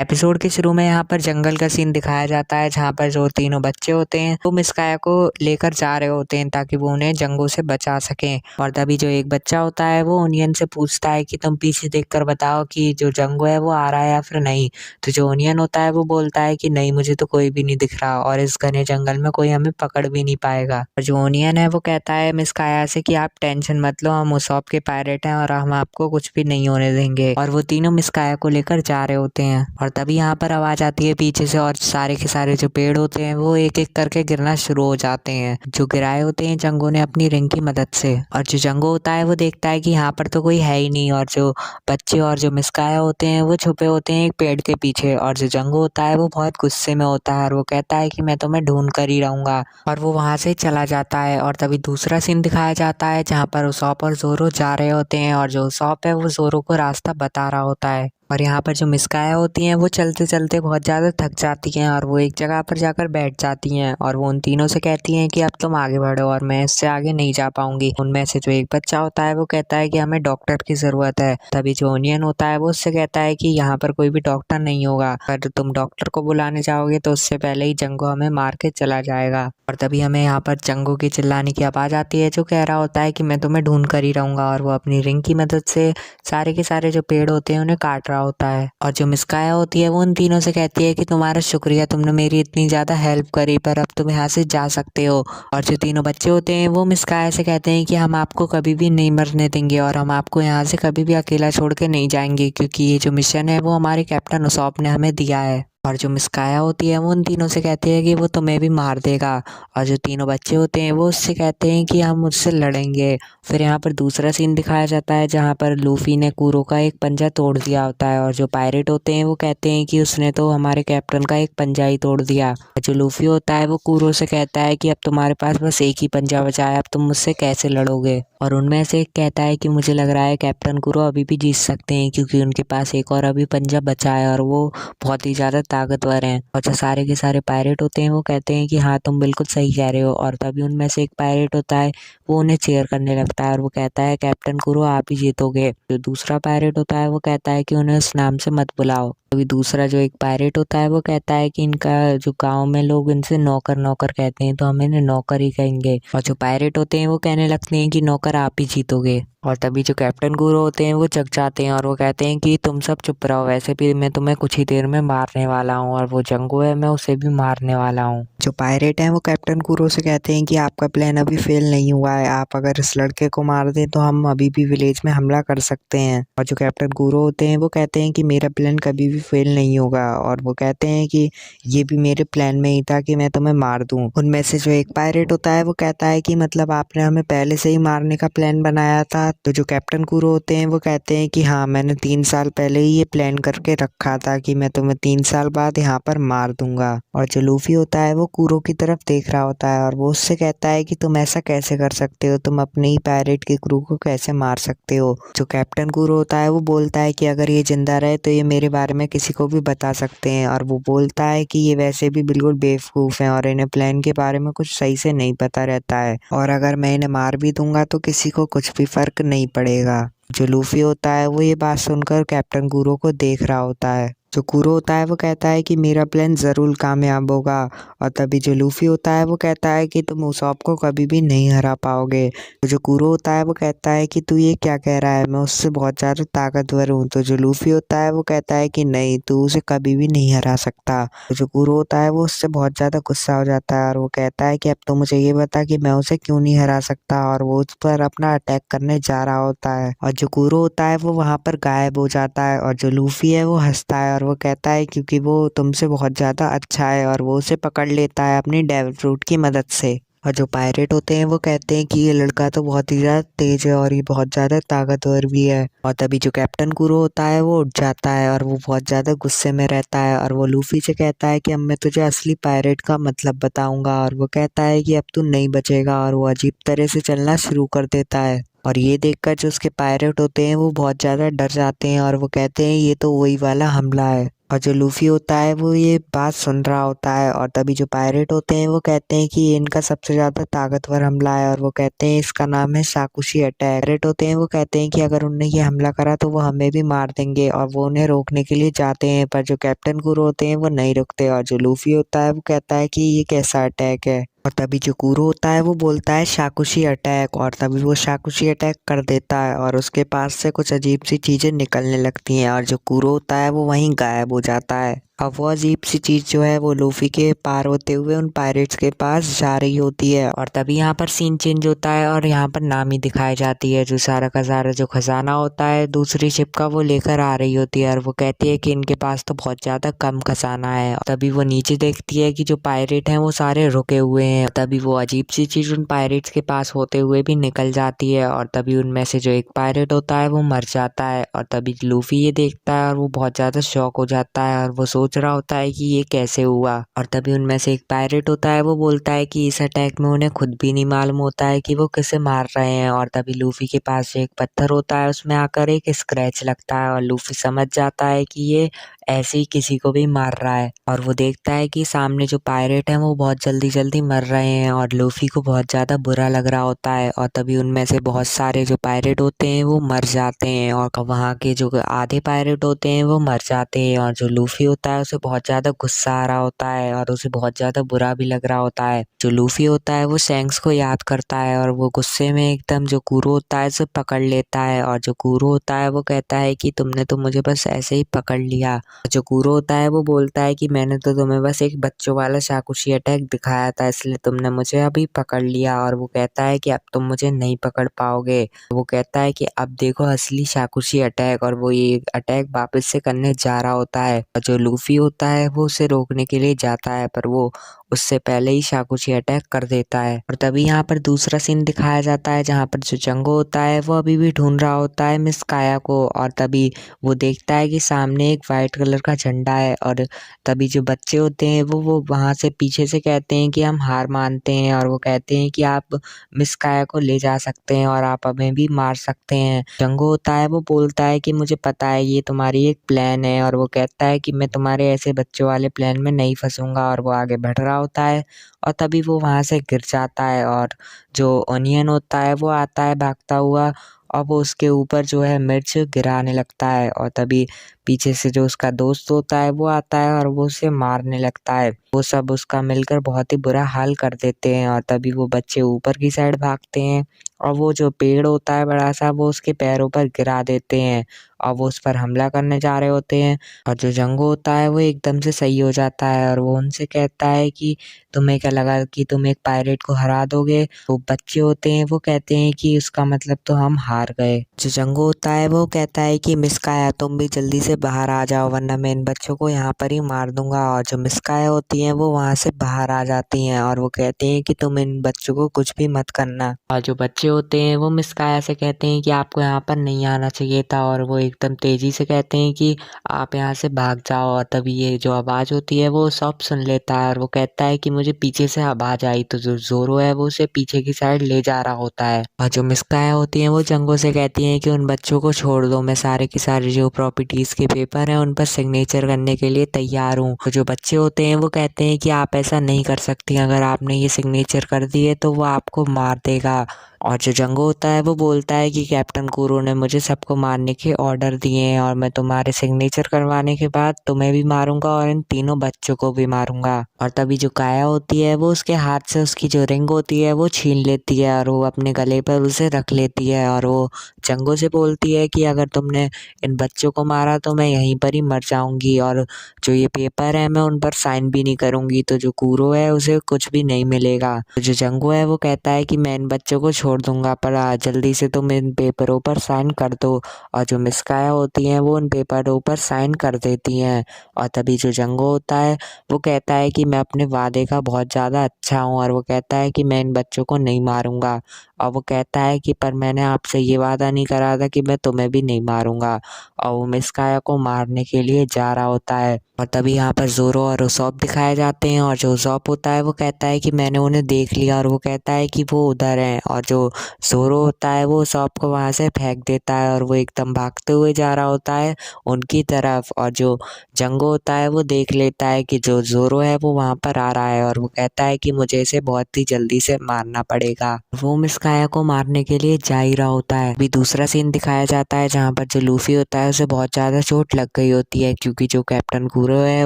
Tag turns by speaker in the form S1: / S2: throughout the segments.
S1: Episode के शुरू में यहाँ पर जंगल का सीन दिखाया जाता है जहाँ पर जो तीनों बच्चे होते हैं वो मिस काया को लेकर जा रहे होते हैं ताकि वो उन्हें जंगलों से बचा सकें। और तभी जो एक बच्चा होता है वो ओनियन से पूछता है कि तुम पीछे देखकर बताओ कि जो जंगल है वो आ रहा है या फिर नहीं। तो जो ओनियन होता है वो बोलता है कि नहीं, मुझे तो कोई भी नहीं दिख रहा और इस घने जंगल में कोई हमें पकड़ भी नहीं पाएगा। और जो ओनियन है वो कहता है मिस काया से कि आप टेंशन मत लो, हम उसॉप के पायरेट हैं और हम आपको कुछ भी नहीं होने देंगे। और वो तीनों मिस काया को लेकर जा रहे होते हैं और तभी यहाँ पर आवाज आती है पीछे से और सारे के सारे जो पेड़ होते हैं वो एक एक करके गिरना शुरू हो जाते हैं, जो गिराए होते हैं जंगो ने अपनी रिंग की मदद से। और जो जंगो होता है वो देखता है कि यहाँ पर तो कोई है ही नहीं और जो बच्चे और जो मिसकाया होते हैं वो छुपे होते हैं एक पेड़ के पीछे। और जो जंगो होता है वो बहुत गुस्से में होता है और वो कहता है कि मैं तुम्हें ढूंढ कर ही रहूंगा, और वो वहां से चला जाता है। और तभी दूसरा सीन दिखाया जाता है जहाँ पर उसॉप और जोरो जा रहे होते हैं और जो उसॉप है वो जोरो को रास्ता बता रहा होता है। और यहाँ पर जो मिसकाया होती हैं वो चलते चलते बहुत ज़्यादा थक जाती हैं और वो एक जगह पर जाकर बैठ जाती हैं और वो उन तीनों से कहती हैं कि अब तुम आगे बढ़ो और मैं इससे आगे नहीं जा पाऊंगी। उनमें से जो एक बच्चा होता है वो कहता है कि हमें डॉक्टर की ज़रूरत है। तभी जो ओनियन होता है वो उससे कहता है कि यहाँ पर कोई भी डॉक्टर नहीं होगा, अगर तुम डॉक्टर को बुलाने जाओगे तो उससे पहले ही जंगो हमें मार के चला जाएगा। और तभी हमें यहाँ पर जंगो की चिल्लाने की आवाज़ आती है जो कह रहा होता है कि मैं तुम्हें ढूंढ कर ही रहूंगा, और वो अपनी रिंग की मदद से सारे के सारे जो पेड़ होते हैं उन्हें काट रहा होता है। और जो मिसकाया होती है वो उन तीनों से कहती है कि तुम्हारा शुक्रिया, तुमने मेरी इतनी ज़्यादा हेल्प करी, पर अब तुम यहाँ से जा सकते हो। और जो तीनों बच्चे होते हैं वो मिसकाया से कहते हैं कि हम आपको कभी भी नहीं मरने देंगे और हम आपको यहाँ से कभी भी अकेला छोड़ के नहीं जाएंगे, क्योंकि ये जो मिशन है वो हमारे कैप्टन उसॉप ने हमें दिया है। और जो मिसकाया होती है वो उन तीनों से कहती है कि वो तुम्हें भी मार देगा। और जो तीनों बच्चे होते हैं वो उससे कहते हैं कि हम उससे लड़ेंगे। फिर यहाँ पर दूसरा सीन दिखाया जाता है जहाँ पर लूफी ने कुरो का एक पंजा तोड़ दिया होता है और जो पायरेट होते हैं वो कहते हैं कि उसने तो हमारे कैप्टन का एक पंजा ही तोड़ दिया। जो लूफी होता है वो कुरो से कहता है कि अब तुम्हारे पास बस एक ही पंजा बचा है, अब तुम मुझसे कैसे लड़ोगे। और उनमें से एक कहता है कि मुझे लग रहा है कैप्टन कुरो अभी भी जीत सकते हैं, क्योंकि उनके पास एक और अभी पंजा बचा है और वो बहुत ही ज़्यादा ताकतवर हैं। और जो सारे के सारे पायरेट होते हैं वो कहते हैं कि हाँ तुम बिल्कुल सही कह रहे हो। और तभी उनमें से एक पायरेट होता है वो उन्हें चीयर करने लगता है और वो कहता है कैप्टन कुरो आप ही जीतोगे। जो दूसरा पायरेट होता है वो कहता है कि उन्हें उस नाम से मत बुलाओ। अभी दूसरा जो एक पायरेट होता है वो कहता है कि इनका जो गांव में लोग इनसे नौकर नौकर कहते हैं तो हम इन्हें नौकर ही कहेंगे। और जो पायरेट होते हैं वो कहने लगते हैं कि नौकर आप ही जीतोगे। और तभी जो कैप्टन गुरु होते हैं वो जग जाते हैं और वो कहते हैं कि तुम सब चुप रहो, वैसे भी मैं तुम्हें कुछ ही देर में मारने वाला हूँ और वो जंगो है मैं उसे भी मारने वाला हूँ। जो पायरेट हैं वो कैप्टन गुरु से कहते हैं कि आपका प्लान अभी फेल नहीं हुआ है, आप अगर इस लड़के को मार दें तो हम अभी भी विलेज में हमला कर सकते हैं। और जो कैप्टन गुरु होते हैं वो कहते हैं कि मेरा प्लान कभी भी फेल नहीं होगा, और वो कहते हैं कि ये भी मेरे प्लान में ही था कि मैं तुम्हें मार दूं। उनमें से जो एक पायरेट होता है वो कहता है कि मतलब आपने हमें पहले से ही मारने का प्लान बनाया था। तो जो कैप्टन कुरो होते हैं वो कहते हैं कि हाँ मैंने 3 साल पहले ही ये प्लान करके रखा था कि मैं तुम्हें 3 साल बाद यहाँ पर मार दूंगा। और जो लूफी होता है वो कुरो की तरफ देख रहा होता है और वो उससे कहता है कि तुम ऐसा कैसे कर सकते हो, तुम अपने ही पायरेट के क्रू को कैसे मार सकते हो। जो कैप्टन कुरो होता है वो बोलता है कि अगर ये जिंदा रहे तो ये मेरे बारे में किसी को भी बता सकते हैं, और वो बोलता है कि ये वैसे भी बिल्कुल बेवकूफ़ हैं और इन्हें प्लान के बारे में कुछ सही से नहीं पता रहता है, और अगर मैं इन्हें मार भी दूंगा तो किसी को कुछ भी फर्क नहीं पड़ेगा। जो लूफी होता है वो ये बात सुनकर कैप्टन कुरो को देख रहा होता है। जो कुरो होता है वो कहता है कि मेरा प्लान ज़रूर कामयाब होगा। और तभी जो लूफी होता है वो कहता है कि तुम उसॉप को कभी भी नहीं हरा पाओगे। तो जो कुरो होता है वो कहता है कि तू ये क्या कह रहा है, मैं उससे बहुत ज़्यादा ताकतवर हूँ। तो जो लूफी होता है वो कहता है कि नहीं, तू उसे कभी भी नहीं हरा सकता। तो जो कुरो होता है वो उससे बहुत ज़्यादा गुस्सा हो जाता है और वो कहता है कि अब तो मुझे ये बता कि मैं उसे क्यों नहीं हरा सकता, और वो उस पर अपना अटैक करने जा रहा होता है। और जो कुरो होता है वो वहाँ पर गायब हो जाता है और जो लूफी है वो हंसता है और वो कहता है क्योंकि वो तुमसे बहुत ज़्यादा अच्छा है, और वो उसे पकड़ लेता है अपनी डेविल फ्रूट की मदद से। और जो पायरेट होते हैं वो कहते हैं कि ये लड़का तो बहुत ही ज़्यादा तेज है और ये बहुत ज़्यादा ताकतवर भी है। और तभी जो कैप्टन कुरो होता है वो उठ जाता है और वो बहुत ज़्यादा गुस्से में रहता है और वो लूफी से कहता है कि अब मैं तुझे असली पायरेट का मतलब बताऊंगा, और वो कहता है कि अब तू नहीं बचेगा, और वो अजीब तरह से चलना शुरू कर देता है। और ये देखकर जो उसके पायरेट होते हैं वो बहुत ज़्यादा डर जाते हैं और वो कहते हैं ये तो वही वाला हमला है। और जो लूफी होता है वो ये बात सुन रहा होता है और तभी जो पायरेट होते हैं वो कहते हैं कि ये इनका सबसे ज्यादा ताकतवर हमला है और वो कहते हैं इसका नाम है शाकुशी अटैक। पायरेट होते हैं वो कहते हैं कि अगर उनने ये हमला करा तो वो हमें भी मार देंगे और वो उन्हें रोकने के लिए जाते हैं, पर जो कैप्टन कुरो होते हैं वो नहीं रुकते और जो लूफी होता है वो कहता है कि ये कैसा अटैक है। और तभी जो कुरो होता है वो बोलता है शाकुशी अटैक और तभी वो शाकुशी अटैक कर देता है और उसके पास से कुछ अजीब सी चीजें निकलने लगती हैं और जो कुरो होता है वो वहीं गायब हो जाता है। अब वो अजीब सी चीज जो है वो लूफी के पार होते हुए उन पायरेट्स के पास जा रही होती है और तभी यहाँ पर सीन चेंज होता है और यहाँ पर नामी दिखाई जाती है जो सारा का सारा जो खजाना होता है दूसरी शिप का वो लेकर आ रही होती है और वो कहती है कि इनके पास तो बहुत ज्यादा कम खजाना है। तभी वो नीचे देखती है कि जो पायरेट हैं वो सारे रुके हुए हैं। तभी वो अजीब सी चीज उन पायरेट्स के पास होते हुए भी निकल जाती है और तभी उनमें से जो एक पायरेट होता है वो मर जाता है और तभी लूफी ये देखता है और वो बहुत ज्यादा शॉक हो जाता है और वो सोच रहा होता है कि ये कैसे हुआ। और तभी उनमें से एक पायरेट होता है वो बोलता है कि इस अटैक में उन्हें खुद भी नहीं मालूम होता है कि वो किसे मार रहे हैं और तभी लूफी के पास जो एक पत्थर होता है उसमें आकर एक स्क्रैच लगता है और लूफी समझ जाता है कि ये ऐसे ही किसी को भी मार रहा है और वो देखता है कि सामने जो पायरेट हैं वो बहुत जल्दी जल्दी मर रहे हैं और लूफी को बहुत ज्यादा बुरा लग रहा होता है और तभी उनमें से बहुत सारे जो पायरेट होते हैं वो मर जाते हैं और वहाँ के जो आधे पायरेट होते हैं वो मर जाते हैं और जो लूफी होता है उसे बहुत ज्यादा गुस्सा आ रहा होता है और उसे बहुत ज्यादा बुरा भी लग रहा होता है। जो लूफी होता है वो शैंक्स को याद करता है और वो गुस्से में एकदम जो कुरो होता है उसे पकड़ लेता है और जो कुरो होता है वो कहता है कि तुमने तो मुझे बस ऐसे ही पकड़ लिया। जो कुरो होता है वो बोलता है कि मैंने तो तुम्हें बस एक बच्चों वाला शाकुशी अटैक दिखाया था इसलिए तुमने मुझे अभी पकड़ लिया और वो कहता है कि अब तुम मुझे नहीं पकड़ पाओगे। वो कहता है कि अब देखो असली शाकुशी अटैक और वो ये अटैक वापस से करने जा रहा होता है और जो लूफी होता है वो उसे रोकने के लिए जाता है पर वो उससे पहले ही शाकुशी अटैक कर देता है। और तभी यहाँ पर दूसरा सीन दिखाया जाता है जहाँ पर जो जंगो होता है वो अभी भी ढूंढ रहा होता है मिस काया को और तभी वो देखता है कि सामने एक वाइट कलर का झंडा है और तभी जो बच्चे होते हैं वो वहां से पीछे से कहते हैं कि हम हार मानते हैं और वो कहते हैं कि आप मिस काया को ले जा सकते हैं और आप हमें भी मार सकते हैं। जंगो होता है वो बोलता है कि मुझे पता है ये तुम्हारी एक प्लान है और वो कहता है कि मैं तुम्हारे ऐसे बच्चों वाले प्लान में नहीं फंसूंगा और वो आगे बढ़ रहा होता है और तभी वो वहां से गिर जाता है और जो ओनियन होता है वो आता है भागता हुआ और वो उसके ऊपर जो है मिर्च गिराने लगता है और तभी पीछे से जो उसका दोस्त होता है वो आता है और वो उसे मारने लगता है। वो सब उसका मिलकर बहुत ही बुरा हाल कर देते हैं और तभी वो बच्चे ऊपर की साइड भागते हैं और वो जो पेड़ होता है बड़ा सा वो उसके पैरों पर गिरा देते हैं और वो उस पर हमला करने जा रहे होते हैं और जो जंगो होता है वो एकदम से सही हो जाता है और वो उनसे कहता है कि तुम्हें क्या लगा कि तुम एक पायरेट को हरा दोगे। वो बच्चे होते हैं वो कहते हैं कि उसका मतलब तो हम हार गए। जो जंगो होता है वो कहता है कि मिस्काया तुम भी जल्दी से बाहर आ जाओ वरना मैं इन बच्चों को यहाँ पर ही मार दूंगा और जो मिस्काया होती हैं वो वहां से बाहर आ जाती हैं और वो कहते हैं कि तुम इन बच्चों को कुछ भी मत करना। और जो बच्चे होते हैं वो मिस्काया से कहते हैं कि आपको यहाँ पर नहीं आना चाहिए था और वो एकदम तेजी से कहते हैं कि आप यहाँ से भाग जाओ और तभी ये जो आवाज होती है वो सब सुन लेता है और वो कहता है कि मुझे पीछे से आवाज आई तो जो जोरो है वो उसे पीछे की साइड ले जा रहा होता है। और जो मिस्काया होती हैं वो जंगो से कहती हैं कि उन बच्चों को छोड़ दो, मैं सारे के सारे जो प्रॉपर्टीज के पेपर हैं उन पर सिग्नेचर करने के लिए तैयार हूँ। तो जो बच्चे होते हैं वो कहते हैं कि आप ऐसा नहीं कर सकती, अगर आपने ये सिग्नेचर कर दिए तो वो आपको मार देगा। और जो जंगो होता है वो बोलता है कि कैप्टन कुरो ने मुझे सबको मारने के ऑर्डर दिए हैं और मैं तुम्हारे सिग्नेचर करवाने के बाद तुम्हें भी मारूंगा और इन तीनों बच्चों को भी मारूंगा। और तभी जो काया होती है वो उसके हाथ से उसकी जो रिंग होती है वो छीन लेती है और वो अपने गले पर उसे रख लेती है और वो जंगो से बोलती है कि अगर तुमने इन बच्चों को मारा तो मैं यहीं पर ही मर जाऊंगी और जो ये पेपर है मैं उन पर साइन भी नहीं करूंगी। तो जो कुरो है उसे कुछ भी नहीं मिलेगा। तो जो जंगो है वो कहता है कि मैं इन बच्चों को छोड़ दूंगा पर जल्दी से तुम इन पेपरों पर साइन कर दो। और जो मिस्काया होती हैं वो उन पेपरों पर साइन कर देती हैं और तभी जो जंगो होता है वो कहता है कि मैं अपने वादे का बहुत ज़्यादा अच्छा हूँ और वो कहता है कि मैं इन बच्चों को नहीं मारूंगा और वो कहता है कि पर मैंने आपसे ये वादा नहीं करा था कि मैं तुम्हें भी नहीं मारूंगा और वो मिस्काया को मारने के लिए जा रहा होता है। और तभी यहाँ पर जोरो और उसॉप दिखाए जाते हैं। और जो उसॉप होता है वो कहता है कि मैंने उन्हें देख लिया, और वो कहता है कि वो उधर है। और जो जोरो होता है वो उसॉप को वहाँ से फेंक देता है और वो एकदम भागते हुए जा रहा होता है उनकी तरफ। और जो जंगो होता है वो देख लेता है कि जो जोरो है वो वहाँ पर आ रहा है, और वो कहता है कि मुझे इसे बहुत ही जल्दी से मारना पड़ेगा। वो मिस काया को मारने के लिए जा ही रहा होता है। अभी दूसरा सीन दिखाया जाता है जहाँ पर जो लूफी होता है उसे बहुत ज़्यादा चोट लग गई होती है, क्योंकि जो कैप्टन कुरो है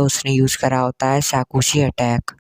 S1: उसने यूज़ करा होता है शाकुशी अटैक।